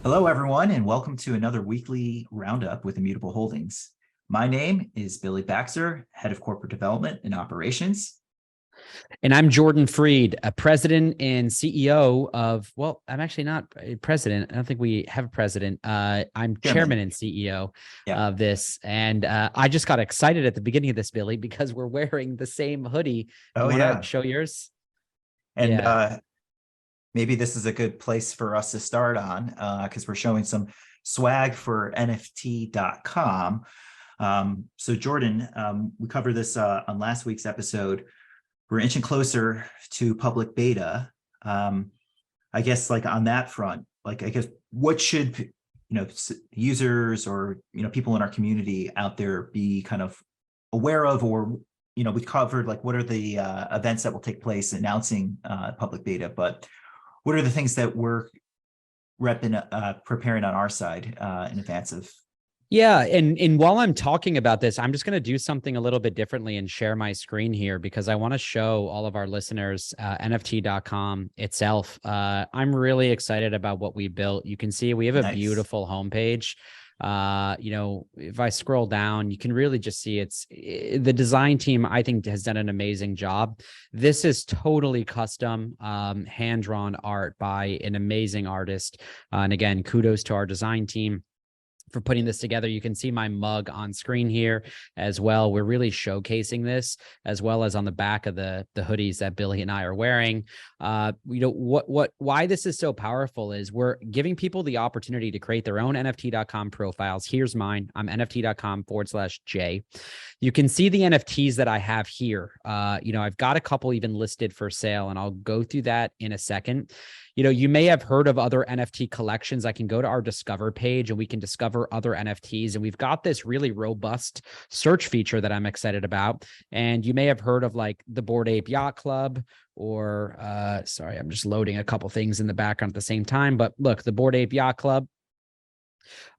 Hello, everyone, and welcome to another weekly Roundup with Immutable Holdings. My name is Billy Baxter, Head of Corporate Development and Operations. And I'm Jordan Freed, a president and CEO of, well, I'm actually not a president. I don't think we have a president. I'm chairman and CEO Yeah. of this. And I just got excited at the beginning of this, Billy, because we're wearing the same hoodie. Do Oh, you want yeah. to show yours? And Yeah. maybe this is a good place for us to start on because we're showing some swag for NFT.com. So, Jordan, we covered this on last week's episode. We're inching closer to public beta. I guess like on that front, like I guess what should users or people in our community out there be kind of aware of, or we covered like what are the events that will take place announcing public beta, but what are the things that we're preparing on our side in advance of? Yeah. And while I'm talking about this, I'm just going to do something a little bit differently and share my screen here because I want to show all of our listeners NFT.com itself. I'm really excited about what we built. You can see we have a Nice. beautiful homepage. If I scroll down, you can really just see the design team, I think, has done an amazing job. This is totally custom, hand-drawn art by an amazing artist. And again, kudos to our design team for putting this together. You can see my mug on screen here as well. We're really showcasing this as well as on the back of the hoodies that Billy and I are wearing. Why this is so powerful is we're giving people the opportunity to create their own NFT.com profiles. Here's mine. I'm NFT.com/J. You can see the NFTs that I have here. I've got a couple even listed for sale, and I'll go through that in a second. You may have heard of other NFT collections. I can go to our Discover page and we can discover other NFTs. And we've got this really robust search feature that I'm excited about. And you may have heard of like the Bored Ape Yacht Club or, sorry, I'm just loading a couple things in the background at the same time. But look, the Bored Ape Yacht Club.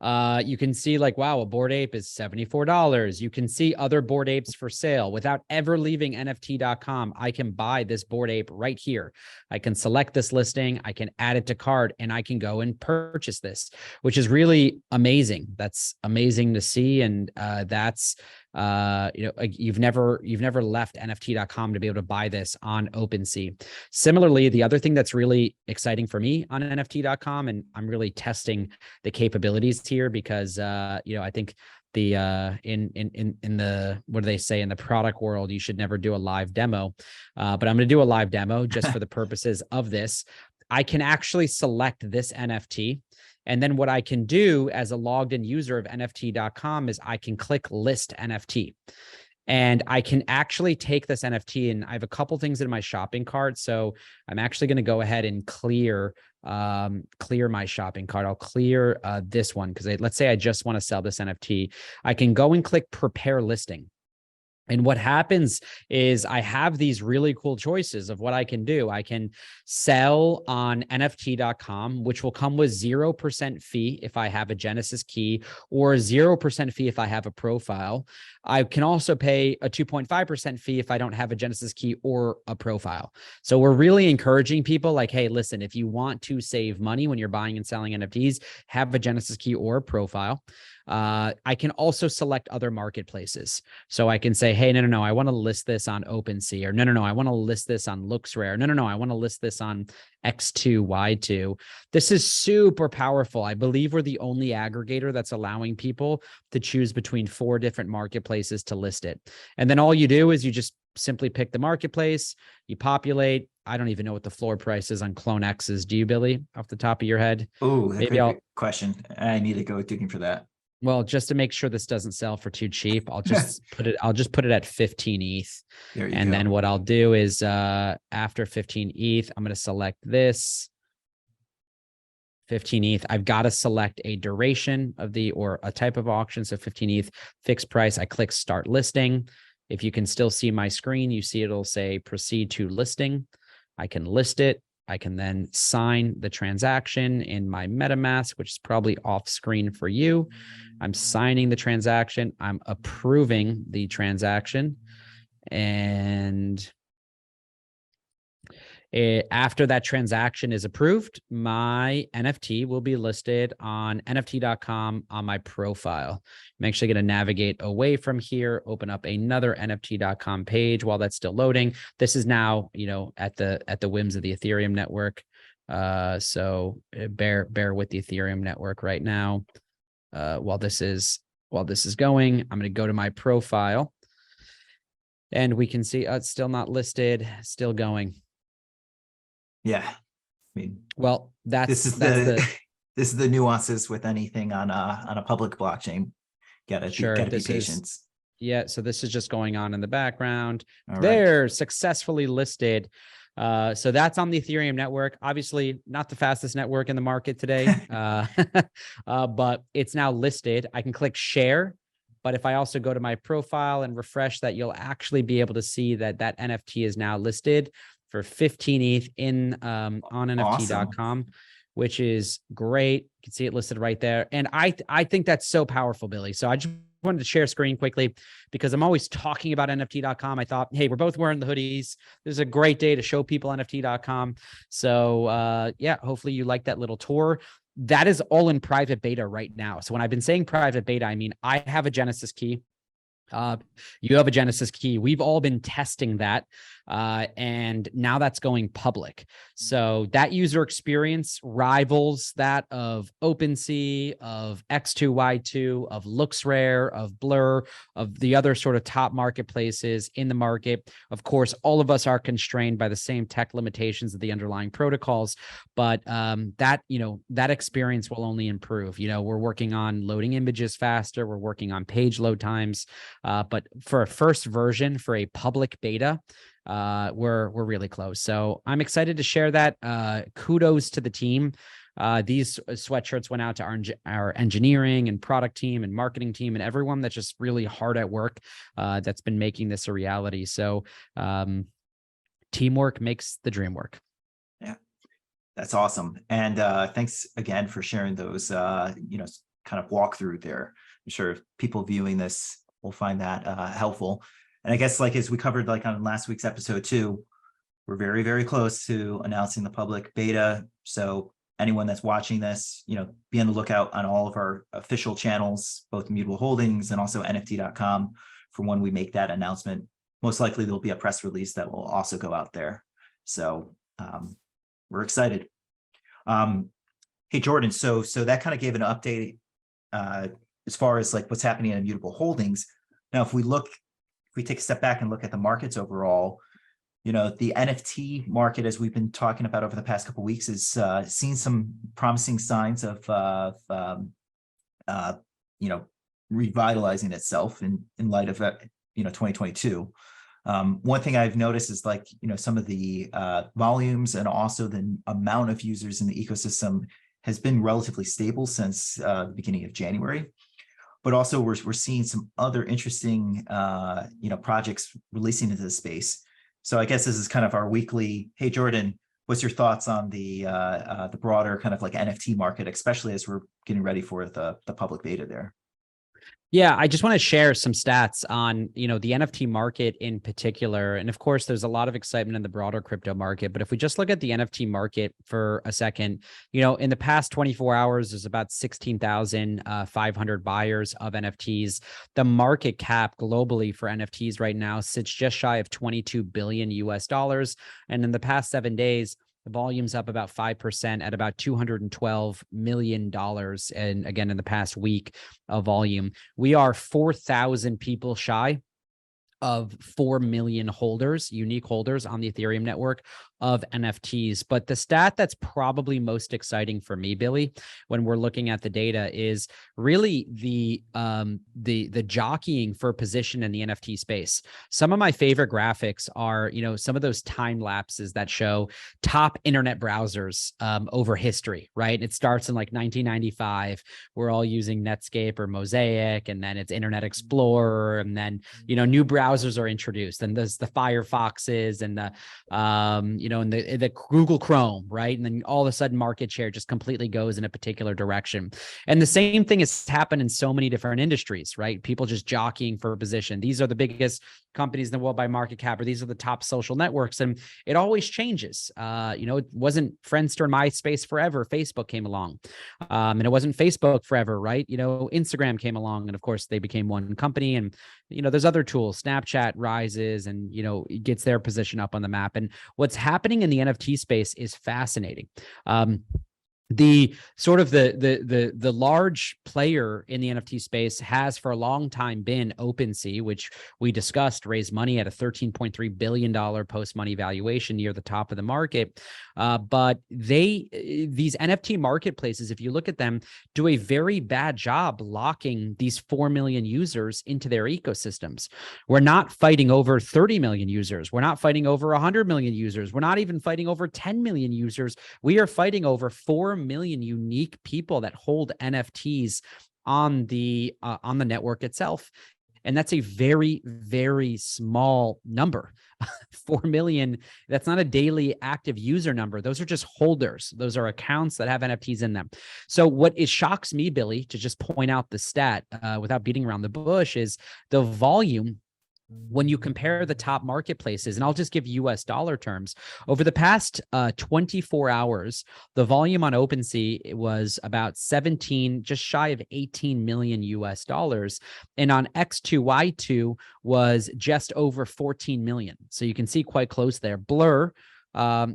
You can see like, wow, a Bored Ape is $74. You can see other Bored Apes for sale without ever leaving NFT.com. I can buy this Bored Ape right here. I can select this listing. I can add it to cart and I can go and purchase this, which is really amazing. That's amazing to see. And you've never left NFT.com to be able to buy this on OpenSea. Similarly, the other thing that's really exciting for me on NFT.com, and I'm really testing the capabilities here because I think the in the, what do they say in the product world, you should never do a live demo, but I'm going to do a live demo just for the purposes of this. I can actually select this NFT. And then what I can do as a logged in user of NFT.com is I can click list NFT. And I can actually take this NFT, and I have a couple things in my shopping cart. So I'm actually going to go ahead and clear my shopping cart. I'll clear this one because let's say I just want to sell this NFT. I can go and click prepare listing. And what happens is I have these really cool choices of what I can do. I can sell on NFT.com, which will come with 0% fee if I have a Genesis key, or 0% fee if I have a profile. I can also pay a 2.5% fee if I don't have a Genesis key or a profile. So we're really encouraging people like, hey, listen, if you want to save money when you're buying and selling NFTs, have a Genesis key or a profile. I can also select other marketplaces. So I can say, hey, no, I want to list this on OpenSea, or no, I want to list this on LooksRare. No, I want to list this on X2, Y2. This is super powerful. I believe we're the only aggregator that's allowing people to choose between 4 different marketplaces to list it. And then all you do is you just simply pick the marketplace, you populate. I don't even know what the floor price is on Clone X's. Do you, Billy, off the top of your head? Oh, Maybe good question. I need to go digging for that. Well, just to make sure this doesn't sell for too cheap, I'll just put it at 15 ETH. There you And go. then what I'll do is after 15 ETH, I'm going to select this 15 ETH. I've got to select a duration of or a type of auction. So 15 ETH fixed price. I click start listing. If you can still see my screen, you see it'll say proceed to listing. I can list it. I can then sign the transaction in my MetaMask, which is probably off screen for you. I'm signing the transaction. I'm approving the transaction. And After that transaction is approved, my NFT will be listed on NFT.com on my profile. I'm actually going to navigate away from here, open up another NFT.com page while that's still loading. This is now, at the whims of the Ethereum network. So bear with the Ethereum network right now. While this is going, I'm going to go to my profile, and we can see it's still not listed, still going. Yeah, I mean, well, this is this is the nuances with anything on a public blockchain. Gotta be patient. So this is just going on in the background. All They're successfully listed. So that's on the Ethereum network. Obviously, not the fastest network in the market today, but it's now listed. I can click share. But if I also go to my profile and refresh that, you'll actually be able to see that NFT is now listed for 15 ETH on NFT.com, which is great. You can see it listed right there. And I think that's so powerful, Billy. So I just wanted to share screen quickly because I'm always talking about NFT.com. I thought, hey, we're both wearing the hoodies. This is a great day to show people NFT.com. So yeah, hopefully you like that little tour. That is all in private beta right now. So when I've been saying private beta, I mean, I have a Genesis key. You have a Genesis key. We've all been testing that. And now that's going public. So that user experience rivals that of OpenSea, of X2Y2, of LooksRare, of Blur, of the other sort of top marketplaces in the market. Of course, all of us are constrained by the same tech limitations of the underlying protocols, but that experience will only improve. We're working on loading images faster. We're working on page load times. But for a first version, for a public beta, we're really close. So I'm excited to share that. Kudos to the team. These sweatshirts went out to our engineering and product team and marketing team and everyone that's just really hard at work, that's been making this a reality. So teamwork makes the dream work. Yeah, that's awesome. And thanks again for sharing those, kind of walkthrough there. I'm sure people viewing this will find that helpful. And I guess, like, as we covered like on last week's episode too, we're very, very close to announcing the public beta. So anyone that's watching this, be on the lookout on all of our official channels, both Immutable Holdings and also NFT.com, for when we make that announcement. Most likely there'll be a press release that will also go out there. So we're excited. Hey, Jordan, so that kind of gave an update as far as like what's happening in Immutable Holdings. Now, if we take a step back and look at the markets overall, the NFT market, as we've been talking about over the past couple of weeks, is seen some promising signs of revitalizing itself in light of 2022. One thing I've noticed is like some of the volumes and also the amount of users in the ecosystem has been relatively stable since the beginning of January. But also we're seeing some other interesting projects releasing into the space. So I guess this is kind of our weekly, hey Jordan, what's your thoughts on the broader kind of like NFT market, especially as we're getting ready for the public beta there? Yeah, I just want to share some stats on, the NFT market in particular. And of course, there's a lot of excitement in the broader crypto market. But if we just look at the NFT market for a second, in the past 24 hours, there's about 16,500 buyers of NFTs. The market cap globally for NFTs right now sits just shy of 22 billion US dollars. And in the past 7 days, the volume's up about 5% at about $212 million. And again, in the past week of volume, we are 4,000 people shy of 4 million unique holders on the Ethereum network of NFTs. But the stat that's probably most exciting for me, Billy, when we're looking at the data is really the jockeying for position in the NFT space. Some of my favorite graphics are, some of those time lapses that show top internet browsers over history, right? It starts in like 1995. We're all using Netscape or Mosaic, and then it's Internet Explorer, and then, new browsers are introduced, and there's the Firefoxes and the, in the Google Chrome, right? And then all of a sudden market share just completely goes in a particular direction. And the same thing has happened in so many different industries, right? People just jockeying for a position. These are the biggest companies in the world by market cap, or these are the top social networks. And it always changes. It wasn't Friendster and MySpace forever. Facebook came along. And it wasn't Facebook forever, right? Instagram came along, and of course they became one company. And, there's other tools. Snapchat rises and, it gets their position up on the map. And what's happening in the NFT space is fascinating. The sort of the large player in the NFT space has for a long time been OpenSea, which we discussed, raised money at a $13.3 billion post-money valuation near the top of the market. But these NFT marketplaces, if you look at them, do a very bad job locking these 4 million users into their ecosystems. We're not fighting over 30 million users. We're not fighting over 100 million users. We're not even fighting over 10 million users. We are fighting over 4 million unique people that hold NFTs on the network itself. And that's a very, very small number. 4 million, that's not a daily active user number. Those are just holders. Those are accounts that have NFTs in them. So what it shocks me, Billy, to just point out the stat without beating around the bush, is the volume. When you compare the top marketplaces, and I'll just give US dollar terms, over the past 24 hours, the volume on OpenSea was about 17, just shy of 18 million US dollars. And on X2Y2 was just over 14 million. So you can see quite close there. Blur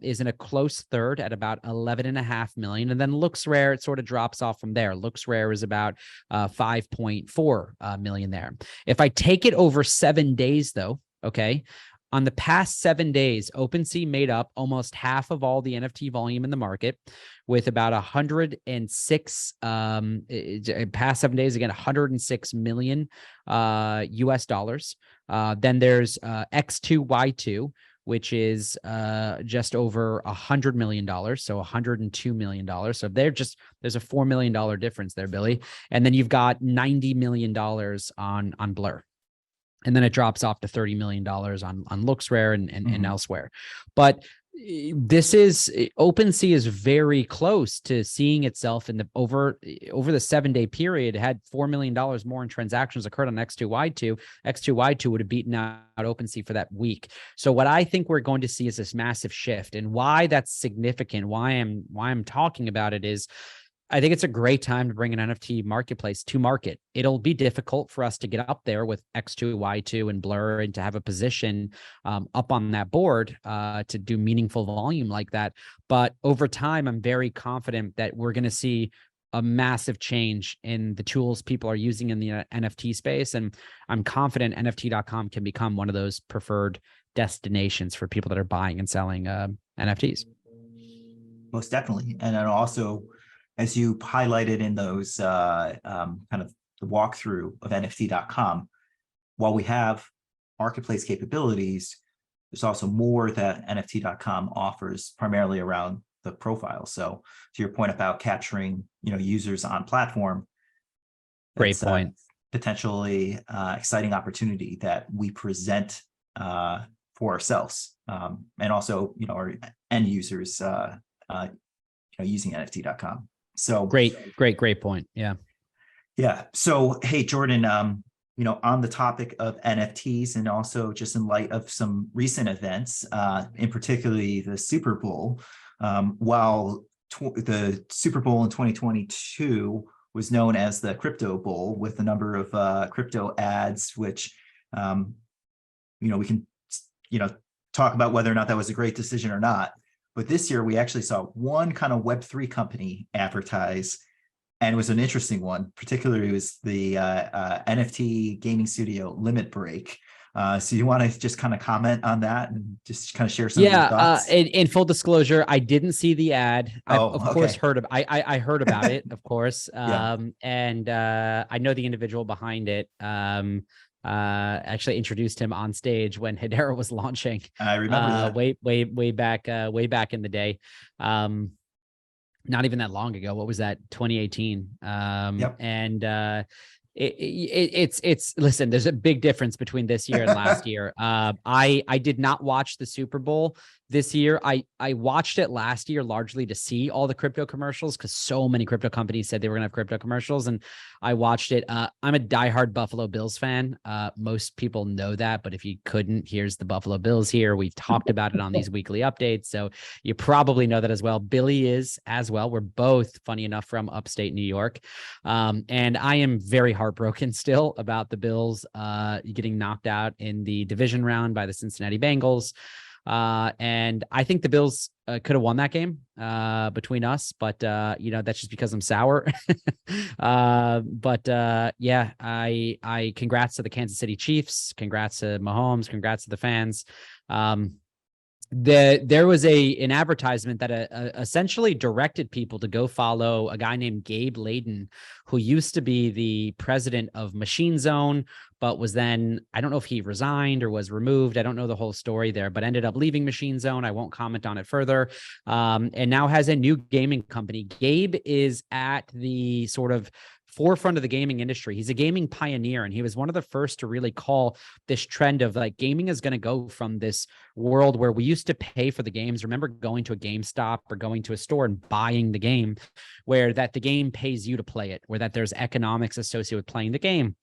is in a close third at about 11.5 million. And then LooksRare, it sort of drops off from there. LooksRare is about 5.4 million there. If I take it over 7 days, though, okay, on the past 7 days, OpenSea made up almost half of all the NFT volume in the market, with about 106, past 7 days, again, 106 million US dollars. Then there's X2Y2, which is just over $100 million, so $102 million. So there's a $4 million difference there, Billy. And then you've got $90 million on Blur. And then it drops off to $30 million on LooksRare and elsewhere. But OpenSea is very close to seeing itself in the over the 7-day period. It had $4 million more in transactions occurred on X2Y2. X2Y2 would have beaten out OpenSea for that week. So what I think we're going to see is this massive shift, and why that's significant, why I'm talking about it is, I think it's a great time to bring an NFT marketplace to market. It'll be difficult for us to get up there with X2Y2 and Blur and to have a position up on that board to do meaningful volume like that. But over time, I'm very confident that we're going to see a massive change in the tools people are using in the NFT space. And I'm confident NFT.com can become one of those preferred destinations for people that are buying and selling NFTs. Most definitely. And then also, as you highlighted in those kind of the walkthrough of NFT.com, while we have marketplace capabilities, there's also more that NFT.com offers, primarily around the profile. So to your point about capturing, users on platform, great point. Potentially exciting opportunity that we present for ourselves, and also, our end users using NFT.com. So great point. Yeah. So, hey, Jordan, on the topic of NFTs, and also just in light of some recent events, in particularly the Super Bowl, while the Super Bowl in 2022 was known as the Crypto Bowl, with a number of crypto ads, which, we can, talk about whether or not that was a great decision or not. But this year, we actually saw one kind of Web3 company advertise, and it was an interesting one. Particularly, it was the NFT gaming studio Limit Break. So you want to just kind of comment on that and just kind of share some of your thoughts? In full disclosure, I didn't see the ad. I course heard I heard about it, of course. Yeah. And I know the individual behind it. Actually introduced him on stage when Hedera was launching. I remember that. way back in the day. Not even that long ago. What was that? 2018. Yep. And it's listen, there's a big difference between this year and last year. I did not watch the Super Bowl. this year. I watched it last year largely to see all the crypto commercials because so many crypto companies said they were gonna have crypto commercials, and I watched it. I'm a diehard Buffalo Bills fan. Most people know that, but if you couldn't, here's the Buffalo Bills here. We've talked about it on these weekly updates, so you probably know that as well. Billy is as well. We're both, funny enough, from upstate New York, and I am very heartbroken still about the Bills getting knocked out in the division round by the Cincinnati Bengals. And I think the Bills could have won that game between us, but that's just because I'm sour. Yeah, I congrats to the Kansas City Chiefs, congrats to Mahomes, congrats to the fans. There was an advertisement that essentially directed people to go follow a guy named Gabe Layden, who used to be the president of Machine Zone, but was then, I don't know if he resigned or was removed. I don't know the whole story there, but ended up leaving Machine Zone. I won't comment on it further. And now has a new gaming company. Gabe is at the sort of forefront of the gaming industry. He's a gaming pioneer, and he was one of the first to really call this trend of like gaming is going to go from this world where we used to pay for the games. Remember going to a GameStop or going to a store and buying the game, where that the game pays you to play it, where that there's economics associated with playing the game,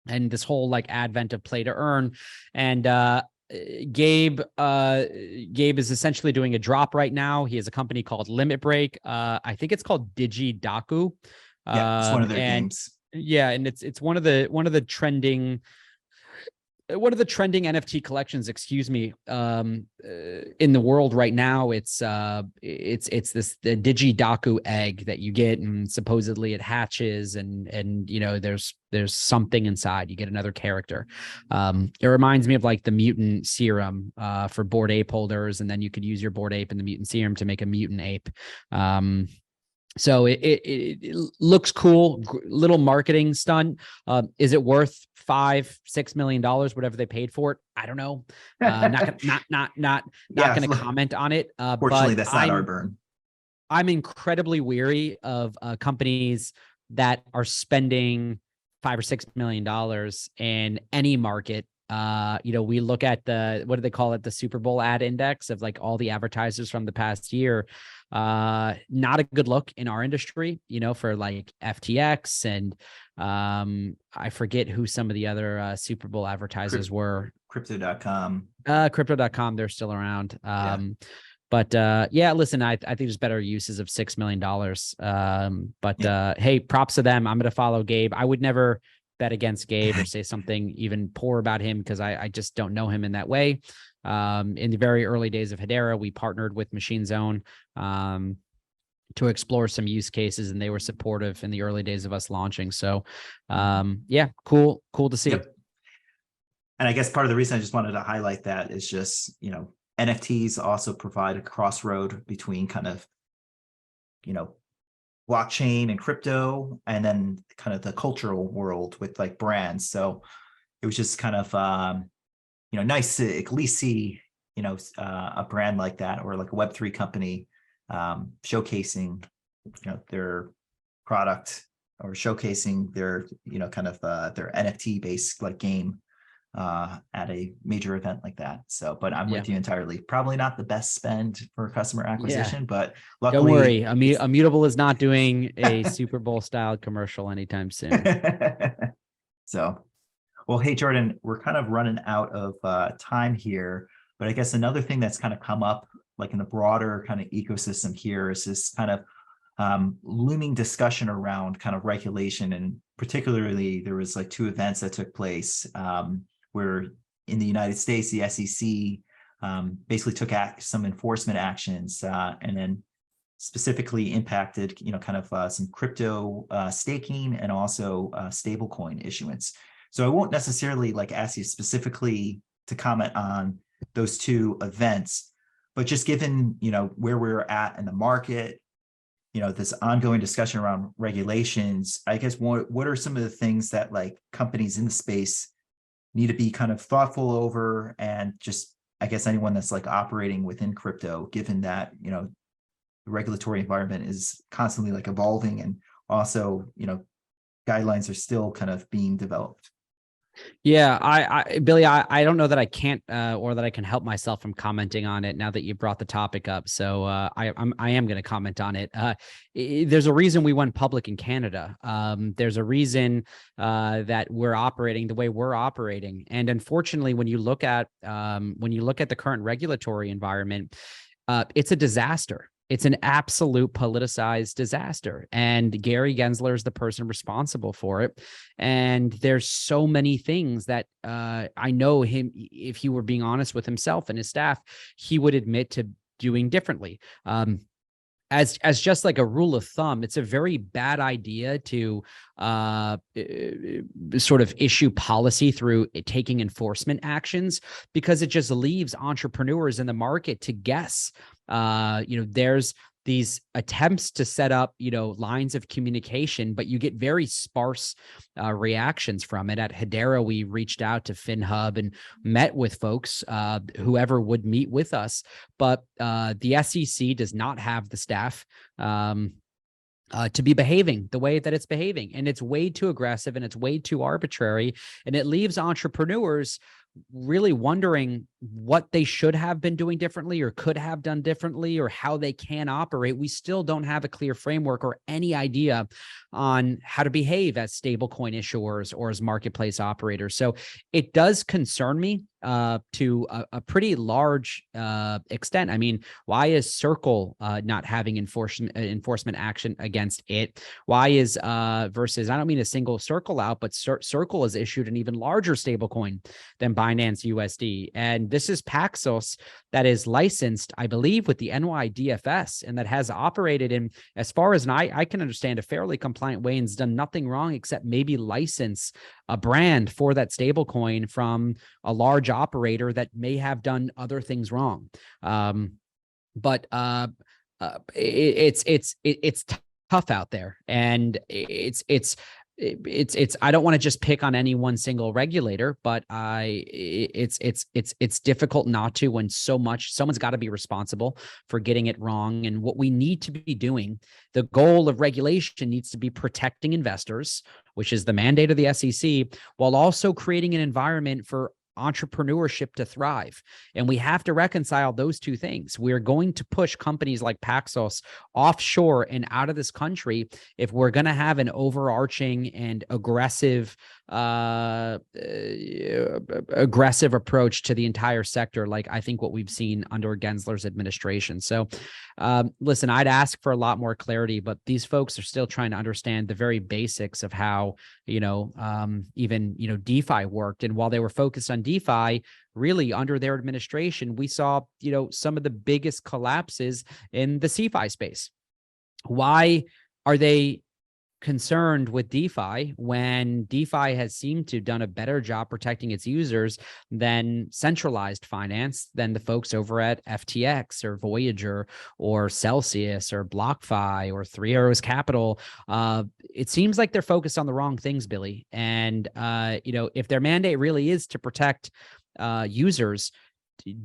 and this whole like advent of play to earn. And Gabe is essentially doing a drop right now. He has a company called Limit Break. I think it's called DigiDaku. Yeah, it's one of their games. Yeah, and it's one of the trending NFT collections, excuse me, in the world right now. It's this the DigiDaku egg that you get, and supposedly it hatches, and there's something inside. You get another character. It reminds me of like the mutant serum for Bored Ape holders, and then you could use your Bored Ape and the mutant serum to make a mutant ape. So it looks cool, little marketing stunt. Is it worth $5-6 million, whatever they paid for it? I don't know. Not going to comment on it. Fortunately, that's not our burn. I'm incredibly weary of companies that are spending $5 or $6 million in any market. We look at what do they call it? The Super Bowl ad index of like all the advertisers from the past year. Not a good look in our industry, for like FTX and I forget who some of the other Super Bowl advertisers were. Crypto.com. Crypto.com, they're still around. But listen, I think there's better uses of $6 million. Hey, props to them. I'm going to follow Gabe. I would never bet against Gabe or say something even poor about him because I just don't know him in that way. In the very early days of Hedera, we partnered with Machine Zone to explore some use cases, and they were supportive in the early days of us launching. So cool to see. Yep. And I guess part of the reason I just wanted to highlight that is just, NFTs also provide a crossroad between kind of, blockchain and crypto, and then kind of the cultural world with like brands. So it was just kind of, nice to at least see, a brand like that, or like a Web3 company showcasing, their product, or showcasing their, kind of their NFT based like game at a major event like that. So, but I'm with you entirely. Probably not the best spend for customer acquisition, but luckily, don't worry. Immutable is not doing a Super Bowl style commercial anytime soon. So, well, hey, Jordan, we're kind of running out of time here, but I guess another thing that's kind of come up like in the broader kind of ecosystem here is this kind of looming discussion around kind of regulation. And particularly there was like 2 events that took place where in the United States, the SEC basically took some enforcement actions and then specifically impacted, kind of some crypto staking and also stablecoin issuance. So I won't necessarily like ask you specifically to comment on those 2 events, but just given, where we're at in the market, this ongoing discussion around regulations, I guess what are some of the things that like companies in the space need to be kind of thoughtful over, and just, I guess, anyone that's like operating within crypto, given that, the regulatory environment is constantly like evolving, and also, guidelines are still kind of being developed. Yeah, Billy, I don't know that I can't or that I can help myself from commenting on it now that you brought the topic up. So I am going to comment on it. There's a reason we went public in Canada. There's a reason that we're operating the way we're operating, and unfortunately, when you look at the current regulatory environment, it's a disaster. It's an absolute politicized disaster. And Gary Gensler is the person responsible for it. And there's so many things that I know him, if he were being honest with himself and his staff, he would admit to doing differently. As just like a rule of thumb, it's a very bad idea to sort of issue policy through taking enforcement actions, because it just leaves entrepreneurs in the market to guess. There's these attempts to set up, lines of communication, but you get very sparse reactions from it. At Hedera, we reached out to FinHub and met with folks, whoever would meet with us, but the SEC does not have the staff to be behaving the way that it's behaving. And it's way too aggressive and it's way too arbitrary. And it leaves entrepreneurs really wondering what they should have been doing differently or could have done differently, or how they can operate. We still don't have a clear framework or any idea on how to behave as stablecoin issuers or as marketplace operators. So it does concern me to a pretty large extent. I mean, why is Circle not having enforcement action against it? Why is versus, I don't mean a single Circle out, but Circle has issued an even larger stablecoin than Binance USD. And this is Paxos that is licensed, I believe, with the NYDFS, and that has operated in, as far as I can understand, a fairly compliant way, and has done nothing wrong except maybe license a brand for that stablecoin from a large operator that may have done other things wrong. But it's tough out there, and it's I don't want to just pick on any one single regulator, but it's difficult not to, when someone's got to be responsible for getting it wrong. And what we need to be doing, the goal of regulation needs to be protecting investors, which is the mandate of the SEC, while also creating an environment for entrepreneurship to thrive. And we have to reconcile those two things. We're going to push companies like Paxos offshore and out of this country if we're going to have an overarching and aggressive approach to the entire sector, like I think what we've seen under Gensler's administration. So listen, I'd ask for a lot more clarity, but these folks are still trying to understand the very basics of how, even DeFi worked. And while they were focused on DeFi, really under their administration, we saw, some of the biggest collapses in the CeFi space. Why are they concerned with DeFi when DeFi has seemed to have done a better job protecting its users than centralized finance, than the folks over at FTX or Voyager or Celsius or BlockFi or Three Arrows Capital? It seems like they're focused on the wrong things, Billy. And, if their mandate really is to protect users,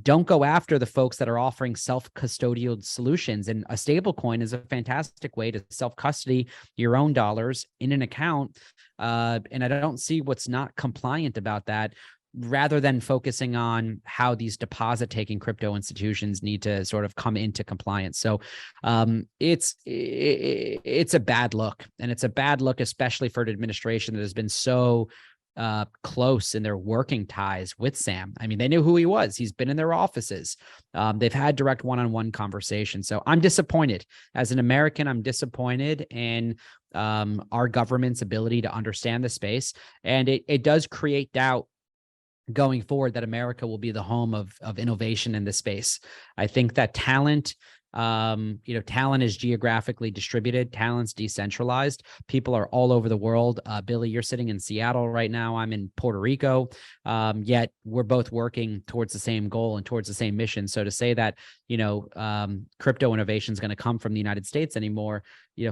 don't go after the folks that are offering self-custodial solutions. And a stable coin is a fantastic way to self-custody your own dollars in an account. And I don't see what's not compliant about that, rather than focusing on how these deposit-taking crypto institutions need to sort of come into compliance. So it's a bad look. And it's a bad look, especially for an administration that has been so close in their working ties with Sam. I mean, they knew who he was. He's been in their offices. They've had direct one-on-one conversations. So I'm disappointed. As an American, I'm disappointed in our government's ability to understand the space. And it does create doubt going forward that America will be the home of innovation in this space. I think that talent is geographically distributed. Talent's decentralized. People are all over the world. Billy, you're sitting in Seattle right now. I'm in Puerto Rico. Yet we're both working towards the same goal and towards the same mission. So to say that, crypto innovation is going to come from the United States anymore,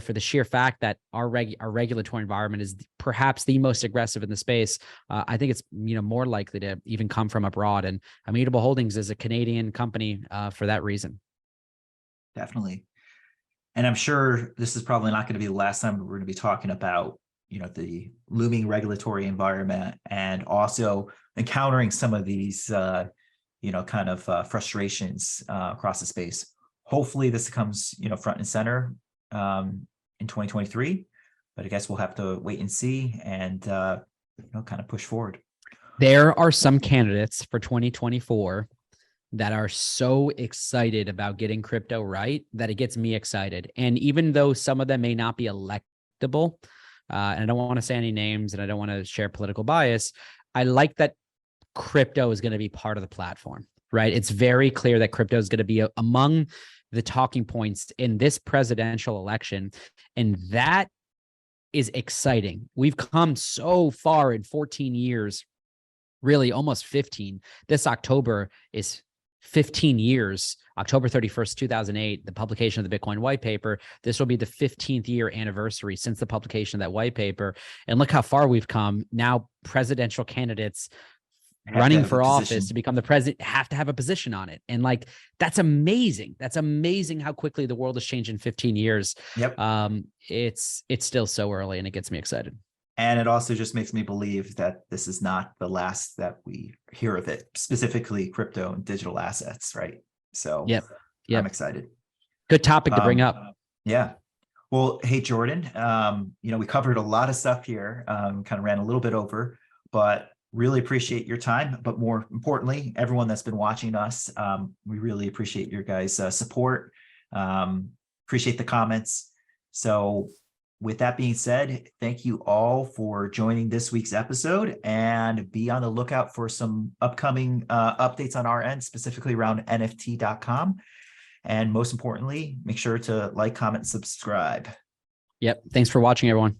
for the sheer fact that our regulatory environment is perhaps the most aggressive in the space, I think it's, more likely to even come from abroad. And Immutable Holdings is a Canadian company for that reason. Definitely. And I'm sure this is probably not going to be the last time we're going to be talking about the looming regulatory environment, and also encountering some of these, frustrations across the space. Hopefully this comes, front and center in 2023, but I guess we'll have to wait and see and, kind of push forward. There are some candidates for 2024 that are so excited about getting crypto right that it gets me excited. And even though some of them may not be electable, and I don't want to say any names and I don't want to share political bias, I like that crypto is going to be part of the platform, right? It's very clear that crypto is going to be among the talking points in this presidential election. And that is exciting. We've come so far in 14 years, really almost 15. This October is 15 years, October 31st, 2008, the publication of the Bitcoin white paper. This will be the 15th year anniversary since the publication of that white paper. And look how far we've come. Now presidential candidates running for office to become the president have to have a position on it. And like, that's amazing. That's amazing how quickly the world has changed in 15 years. Yep. It's still so early and it gets me excited. And it also just makes me believe that this is not the last that we hear of it, specifically crypto and digital assets, right? So yep. I'm excited. Good topic to bring up. Yeah. Well, hey, Jordan, we covered a lot of stuff here, kind of ran a little bit over, but really appreciate your time. But more importantly, everyone that's been watching us, we really appreciate your guys' support. Appreciate the comments. So with that being said, thank you all for joining this week's episode, and be on the lookout for some upcoming updates on our end, specifically around NFT.com. And most importantly, make sure to like, comment, subscribe. Yep. Thanks for watching, everyone.